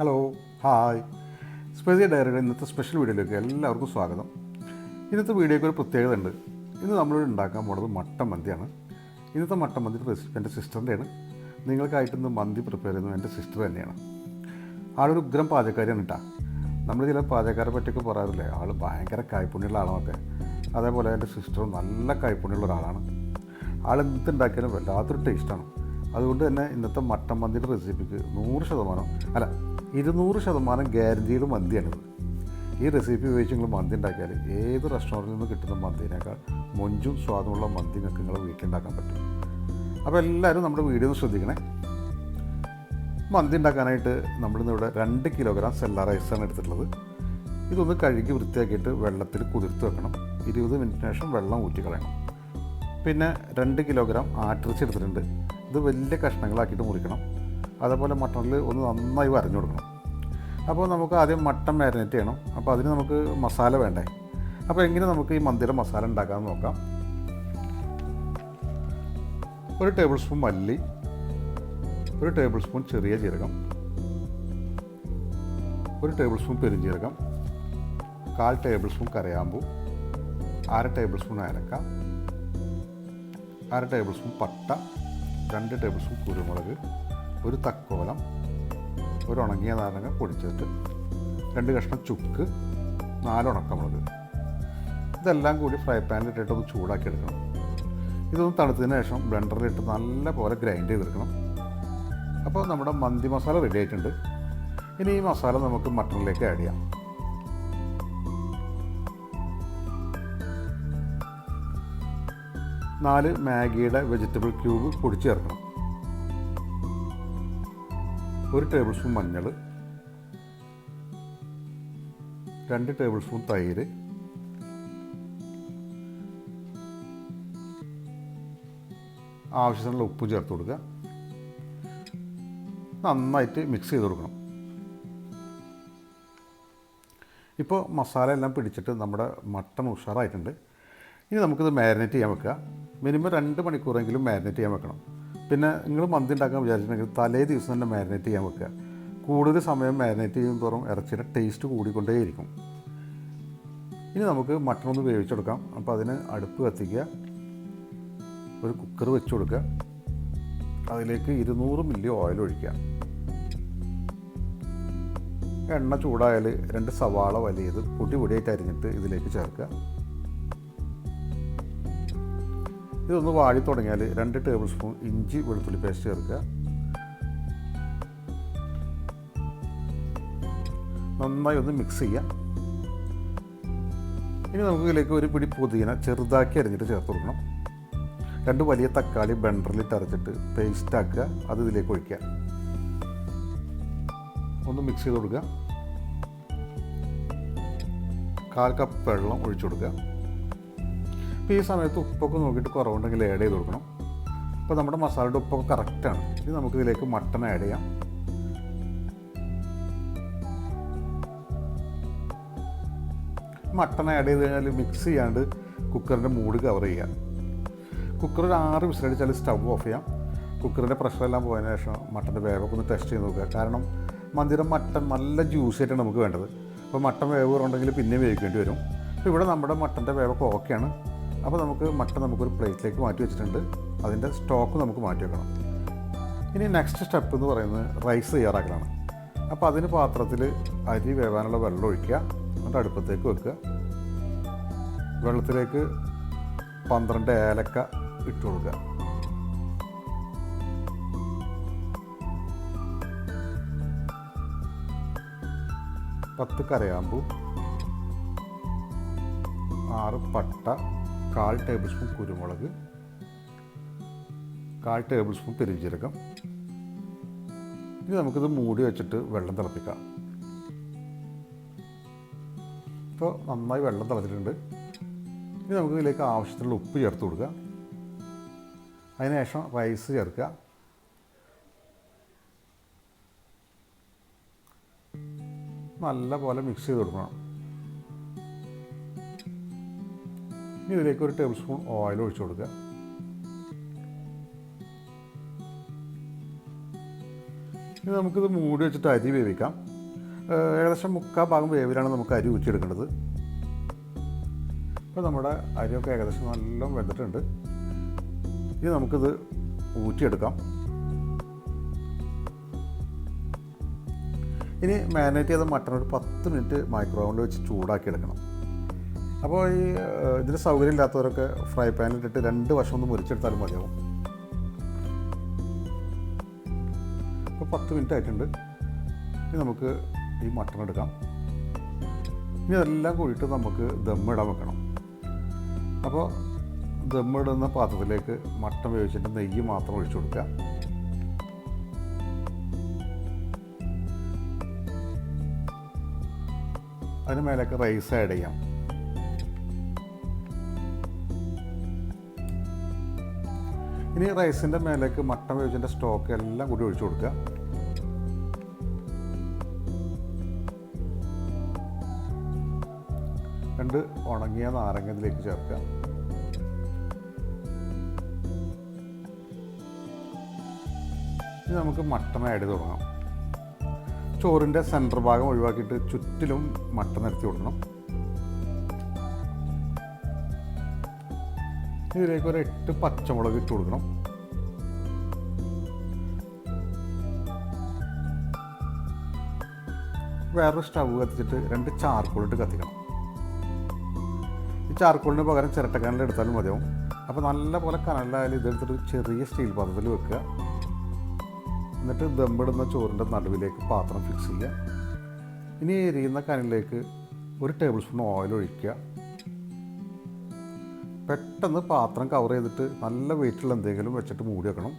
Hello, hi. സ്പെസിയ ഡയറിയുടെ ഇന്നത്തെ special വീഡിയോയിലേക്ക് എല്ലാവർക്കും സ്വാഗതം. ഇന്നത്തെ വീഡിയോയ്ക്ക് ഒരു പ്രത്യേകത ഉണ്ട്. ഇന്ന് നമ്മളിവിടെ ഉണ്ടാക്കാൻ പോകുന്നത് മട്ടൻ മന്തിയാണ്. ഇന്നത്തെ മട്ടൻ മന്തി റെസിപ്പി എൻ്റെ സിസ്റ്ററിൻ്റെയാണ്. നിങ്ങൾക്കായിട്ട് ഇന്ന് മന്തി പ്രിപ്പയർ ചെയ്യുന്നത് എൻ്റെ സിസ്റ്റർ തന്നെയാണ്. ആളൊരു ഉഗ്രം പാചകക്കാരിയാണ് കേട്ടോ. നമ്മൾ ചില പാചകക്കാരെ പറ്റിയൊക്കെ പറയാറില്ലേ, ആൾ ഭയങ്കര കൈപ്പുണ്യമുള്ള ആളാണൊക്കെ. അതേപോലെ എൻ്റെ സിസ്റ്ററും നല്ല കൈപ്പുണ്യമുള്ള ഒരാളാണ്. ആൾ എന്തുണ്ടാക്കിയാലും വല്ലാത്തൊരു ടേസ്റ്റാണ്. അതുകൊണ്ട് തന്നെ ഇന്നത്തെ മട്ടൻ മന്തിയുടെ റെസിപ്പിക്ക് 200% ഗ്യാരൻറ്റീഡ് മന്തിയാണിത്. ഈ റെസിപ്പി ഉപയോഗിച്ച് നിങ്ങൾ മന്തി ഉണ്ടാക്കിയാൽ ഏത് റെസ്റ്റോറൻറ്റിൽ നിന്ന് കിട്ടുന്ന മന്തിനേക്കാൾ മൊഞ്ചും സ്വാദമുള്ള മന്തി നിങ്ങൾക്ക് നിങ്ങളെ വീട്ടിലുണ്ടാക്കാൻ പറ്റും. അപ്പോൾ എല്ലാവരും നമ്മുടെ വീഡിയോ ഒന്ന് ശ്രദ്ധിക്കണേ. മന്തി ഉണ്ടാക്കാനായിട്ട് നമ്മളിന്നിവിടെ 2 കിലോഗ്രാം സെല്ല റൈസാണ് എടുത്തിട്ടുള്ളത്. ഇതൊന്ന് കഴുകി വൃത്തിയാക്കിയിട്ട് വെള്ളത്തിൽ കുതിർത്ത് വെക്കണം. 20 മിനിറ്റിന് ശേഷം വെള്ളം ഊറ്റിക്കളയണം. പിന്നെ 2 കിലോഗ്രാം ആട്ടിറച്ചി എടുത്തിട്ടുണ്ട്. ഇത് വലിയ കഷ്ണങ്ങളാക്കിയിട്ട് മുറിക്കണം. അതേപോലെ മട്ടണിൽ ഒന്ന് നന്നായി വരഞ്ഞു കൊടുക്കണം. അപ്പോൾ നമുക്ക് ആദ്യം മട്ടൺ മാരിനേറ്റ് ചെയ്യണം. അപ്പോൾ അതിന് നമുക്ക് മസാല വേണ്ടേ. അപ്പോൾ എങ്ങനെ നമുക്ക് ഈ മന്തിയുടെ മസാല ഉണ്ടാക്കാമെന്ന് നോക്കാം. 1 ടേബിൾ സ്പൂൺ മല്ലി, 1 ടേബിൾ സ്പൂൺ ചെറിയ ജീരകം, 1 ടേബിൾ സ്പൂൺ പെരുംജീരകം, 1/4 ടേബിൾ സ്പൂൺ കരയാമ്പൂ, 1/2 ടേബിൾ സ്പൂൺ ഏലക്ക, 1/2 ടേബിൾ സ്പൂൺ പട്ട, 2 ടേബിൾ സ്പൂൺ കുരുമുളക്, 1 തക്കോലം, 1 ഉണങ്ങിയ നാരങ്ങ പൊടിച്ചിട്ട്, 2 കഷ്ണം ചുക്ക്, 4 ഉണക്കമുളക്. ഇതെല്ലാം കൂടി ഫ്രൈ പാനിലിട്ടിട്ട് ഒന്ന് ചൂടാക്കി എടുക്കണം. ഇതൊന്ന് തണുത്തതിന് ശേഷം ബ്ലെൻഡറിലിട്ട് നല്ല പോലെ ഗ്രൈൻഡ് ചെയ്തെടുക്കണം. അപ്പോൾ നമ്മുടെ മന്തി മസാല റെഡി ആയിട്ടുണ്ട്. ഇനി ഈ മസാല നമുക്ക് മട്ടണിലേക്ക് ആഡ് ചെയ്യാം. നാല് മാഗിയുടെ വെജിറ്റബിൾ ക്യൂബ് പൊടിച്ച് ചേർക്കണം. 1 ടേബിൾ സ്പൂൺ മഞ്ഞൾ, 2 ടേബിൾ സ്പൂൺ തൈര്, ആവശ്യത്തിനുള്ള ഉപ്പ് ചേർത്ത് കൊടുക്കുക. നന്നായിട്ട് മിക്സ് ചെയ്ത് കൊടുക്കണം. ഇപ്പോൾ മസാല എല്ലാം പിടിച്ചിട്ട് നമ്മുടെ മട്ടൺ ഉഷാറായിട്ടുണ്ട്. ഇനി നമുക്കിത് മാരിനേറ്റ് ചെയ്യാൻ വെക്കുക. മിനിമം 2 മണിക്കൂറെങ്കിലും മാരിനേറ്റ് ചെയ്യാൻ വെക്കണം. പിന്നെ നിങ്ങൾ മന്തി ഉണ്ടാക്കാൻ വിചാരിച്ചിട്ടുണ്ടെങ്കിൽ തലേ ദിവസം തന്നെ മാരിനേറ്റ് ചെയ്യാൻ വെക്കുക. കൂടുതൽ സമയം മാരിനേറ്റ് ചെയ്യും തോറും ഇറച്ചിയുടെ ടേസ്റ്റ് കൂടിക്കൊണ്ടേയിരിക്കും. ഇനി നമുക്ക് മട്ടൺ ഒന്ന് വേവിച്ചെടുക്കാം. അപ്പോൾ അതിന് അടുപ്പ് കത്തിക്കുക, ഒരു കുക്കർ വെച്ച് കൊടുക്കുക. അതിലേക്ക് 200 മില്ലി ഓയിൽ ഒഴിക്കുക. എണ്ണ ചൂടായാൽ 2 സവാള വലിയത് പൊടിയായിട്ട് അരിഞ്ഞിട്ട് ഇതിലേക്ക് ചേർക്കുക. ഇതൊന്ന് വാടി തുടങ്ങിയാൽ 2 ടേബിൾ സ്പൂൺ ഇഞ്ചി വെളുത്തുള്ളി പേസ്റ്റ് ചേർക്കുക. നന്നായി ഒന്ന് മിക്സ് ചെയ്യുക. ഇനി നമുക്ക് ഇതിലേക്ക് ഒരു പിടി പുതിന ചെറുതാക്കി അരിഞ്ഞിട്ട് ചേർത്ത് കൊടുക്കണം. 2 വലിയ തക്കാളി ബ്ലെൻഡറിലിട്ട് അരച്ചിട്ട് പേസ്റ്റാക്കുക. അത് ഇതിലേക്ക് ഒഴിക്കുക. ഒന്ന് മിക്സ് ചെയ്ത് കൊടുക്കുക. 1/4 കപ്പ് വെള്ളം ഒഴിച്ചു കൊടുക്കുക. അപ്പോൾ ഈ സമയത്ത് ഉപ്പൊക്കെ നോക്കിയിട്ട് കുറവുണ്ടെങ്കിൽ ആഡ് ചെയ്ത് കൊടുക്കണം. അപ്പോൾ നമ്മുടെ മസാലയുടെ ഉപ്പൊക്കെ കറക്റ്റാണ്. ഇനി നമുക്കിതിലേക്ക് മട്ടൺ ആഡ് ചെയ്യാം. മട്ടൺ ആഡ് ചെയ്ത് കഴിഞ്ഞാൽ മിക്സ് ചെയ്യാണ്ട് കുക്കറിൻ്റെ മൂഡ് കവർ ചെയ്യാം. കുക്കർ ഒരു 6 വിസിലടിച്ചാൽ സ്റ്റവ് ഓഫ് ചെയ്യാം. കുക്കറിൻ്റെ പ്രഷറെല്ലാം പോയതിന് ശേഷം മട്ടൻ്റെ വേവൊക്കെ ഒന്ന് ടെസ്റ്റ് ചെയ്ത് നോക്കുക. കാരണം മന്തിയുടെ മട്ടൺ നല്ല ജ്യൂസി ആയിട്ടാണ് നമുക്ക് വേണ്ടത്. അപ്പോൾ മട്ടൺ വേവ് കുറവുണ്ടെങ്കിൽ പിന്നെ വേവിക്കേണ്ടി വരും. അപ്പോൾ ഇവിടെ നമ്മുടെ മട്ടൻ്റെ വേവൊക്കെ ഓക്കെയാണ്. അപ്പോൾ നമുക്കൊരു പ്ലേറ്റിലേക്ക് മാറ്റി വെച്ചിട്ടുണ്ട്. അതിൻ്റെ സ്റ്റോക്ക് നമുക്ക് മാറ്റി വെക്കണം. ഇനി നെക്സ്റ്റ് സ്റ്റെപ്പ് എന്ന് പറയുന്നത് റൈസ് തയ്യാറാക്കലാണ്. അപ്പോൾ അതിന് പാത്രത്തിൽ അരി വേവാനുള്ള വെള്ളം ഒഴിക്കുക. എന്നിട്ട് അടുപ്പത്തേക്ക് വെക്കുക. വെള്ളത്തിലേക്ക് 12 ഏലക്ക ഇട്ട് കൊടുക്കുക. പത്ത് കരയാമ്പൂ, 6 പട്ട, 1/4 ടേബിൾ സ്പൂൺ കുരുമുളക്, 1/4 ടേബിൾ സ്പൂൺ പെരുംജീരകം. ഇനി നമുക്കിത് മൂടി വെച്ചിട്ട് വെള്ളം തിളപ്പിക്കാം. ഇപ്പോൾ നന്നായി വെള്ളം തിളച്ചിട്ടുണ്ട്. ഇനി നമുക്ക് ഇതിലേക്ക് ആവശ്യത്തിനുള്ള ഉപ്പ് ചേർത്ത് കൊടുക്കുക. അതിനുശേഷം റൈസ് ചേർക്കുക. നല്ല പോലെ മിക്സ് ചെയ്ത് കൊടുക്കണം. ഇനി ഇതിലേക്ക് 1 ടേബിൾ സ്പൂൺ ഓയിൽ ഒഴിച്ചു കൊടുക്കുക. ഇനി നമുക്കിത് മൂടി വെച്ചിട്ട് അരി വേവിക്കാം. ഏകദേശം 3/4 ഭാഗം വേവിലാണ് നമുക്ക് അരി ഊറ്റിയെടുക്കേണ്ടത്. ഇപ്പോൾ നമ്മുടെ അരിയൊക്കെ ഏകദേശം നല്ല വെന്തിട്ടുണ്ട്. ഇനി നമുക്കിത് ഊറ്റിയെടുക്കാം. ഇനി മാരിനേറ്റ് ചെയ്ത മട്ടൺ ഒരു 10 മിനിറ്റ് മൈക്രോവേവിൽ വെച്ച് ചൂടാക്കി എടുക്കണം. അപ്പോൾ ഈ ഇതിന് സൗകര്യം ഇല്ലാത്തവരൊക്കെ ഫ്രൈ പാനിലിട്ടിട്ട് 2 വശം ഒന്ന് മുരിച്ചെടുത്താലും മതിയാവും. ഇപ്പോൾ 10 മിനിറ്റ് ആയിട്ടുണ്ട്. ഇനി നമുക്ക് ഈ മട്ടൺ എടുക്കാം. ഇനി അതെല്ലാം കൂടിയിട്ട് നമുക്ക് ദമ്മിടാൻ വെക്കണം. അപ്പോൾ ദമ്മിടുന്ന പാത്രത്തിലേക്ക് മട്ടൺ വേവിച്ചിട്ട് നെയ്യ് മാത്രം ഒഴിച്ചു കൊടുക്കുക. അതിന് മേലേക്ക് റൈസ് ആഡ് ചെയ്യാം. ഇനി റൈസിൻ്റെ മേലേക്ക് മട്ടൺ വേവിച്ചിൻ്റെ സ്റ്റോക്ക് എല്ലാം കൂടി ഒഴിച്ചു കൊടുക്കുക. രണ്ട് ഉണങ്ങിയ നാരങ്ങ ഇതിലേക്ക് ചേർക്കുക. ഇനി നമുക്ക് മട്ടൺ ആഡ് ചെയ്ത് തുടങ്ങാം. ചോറിൻ്റെ സെൻറ്റർ ഭാഗം ഒഴിവാക്കിയിട്ട് ചുറ്റിലും മട്ടൺ നിരത്തി കൊടുക്കണം. ഇതിലേക്ക് ഒരു 8 പച്ചമുളക് ഇട്ട് കൊടുക്കണം. വേറൊരു സ്റ്റവ് കത്തിച്ചിട്ട് 2 ചാർക്കോളിട്ട് കത്തിക്കണം. ഈ ചാർക്കോളിന് പകരം ചിരട്ടക്കനൽ എടുത്താലും മതിയാവും. അപ്പോൾ നല്ല പോലെ കനലായാലും ഇതെടുത്തിട്ട് ചെറിയ സ്റ്റീൽ പാത്രത്തിൽ വെക്കുക. എന്നിട്ട് ദമ്മിടുന്ന ചോറിൻ്റെ നടുവിലേക്ക് പാത്രം ഫിക്സ് ചെയ്യുക. ഇനി എരിയുന്ന കനലിലേക്ക് 1 ടേബിൾ സ്പൂൺ ഓയിൽ ഒഴിക്കുക. പെട്ടെന്ന് പാത്രം കവർ ചെയ്തിട്ട് നല്ല വെയിറ്റുള്ള എന്തെങ്കിലും വെച്ചിട്ട് മൂടി വെക്കണം.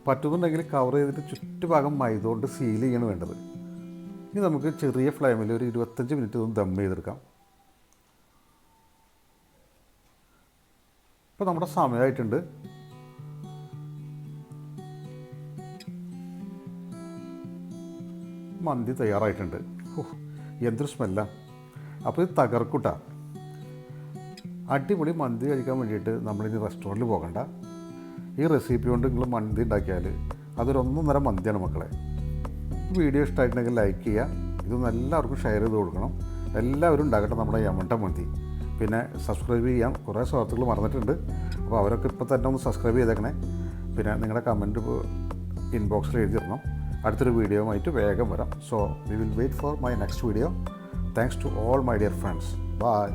പറ്റുന്നുണ്ടെങ്കിൽ കവർ ചെയ്തിട്ട് ചുറ്റുഭാഗം മൈദ കൊണ്ട് സീൽ ചെയ്യാണ് വേണ്ടത്. ഇനി നമുക്ക് ചെറിയ ഫ്ലെയിമിൽ ഒരു 25 മിനിറ്റ് ഒന്ന് ദം ചെയ്തെടുക്കാം. ഇപ്പോൾ നമ്മുടെ സമയമായിട്ടുണ്ട്. മന്തി തയ്യാറായിട്ടുണ്ട്. എന്തൊരു സ്മെല്ലാണ്. അപ്പോൾ ഇത് തകർക്കുട്ട. അടിപൊളി മന്തി കഴിക്കാൻ വേണ്ടിയിട്ട് നമ്മളിനി റെസ്റ്റോറൻറ്റിൽ പോകണ്ട. ഈ റെസിപ്പി കൊണ്ട് നിങ്ങൾ മന്തി ഉണ്ടാക്കിയാൽ അതൊരു 1.5 മന്തിയാണ് മക്കളെ. വീഡിയോ ഇഷ്ടമായിട്ടുണ്ടെങ്കിൽ ലൈക്ക് ചെയ്യുക. ഇതൊന്നും എല്ലാവർക്കും ഷെയർ ചെയ്ത് കൊടുക്കണം. എല്ലാവരും ഉണ്ടാകട്ടെ നമ്മുടെ മട്ടൺ മന്തി. പിന്നെ സബ്സ്ക്രൈബ് ചെയ്യാൻ കുറേ സുഹൃത്തുക്കൾ മറന്നിട്ടുണ്ട്. അപ്പോൾ അവരൊക്കെ ഇപ്പോൾ തന്നെ ഒന്ന് സബ്സ്ക്രൈബ് ചെയ്തേക്കണേ. പിന്നെ നിങ്ങളുടെ കമൻറ്റ് ഇൻബോക്സിൽ എഴുതി തരണം. അടുത്തൊരു വീഡിയോയുമായിട്ട് വേഗം വരാം. So we will wait for my next video. Thanks to all my dear friends. By.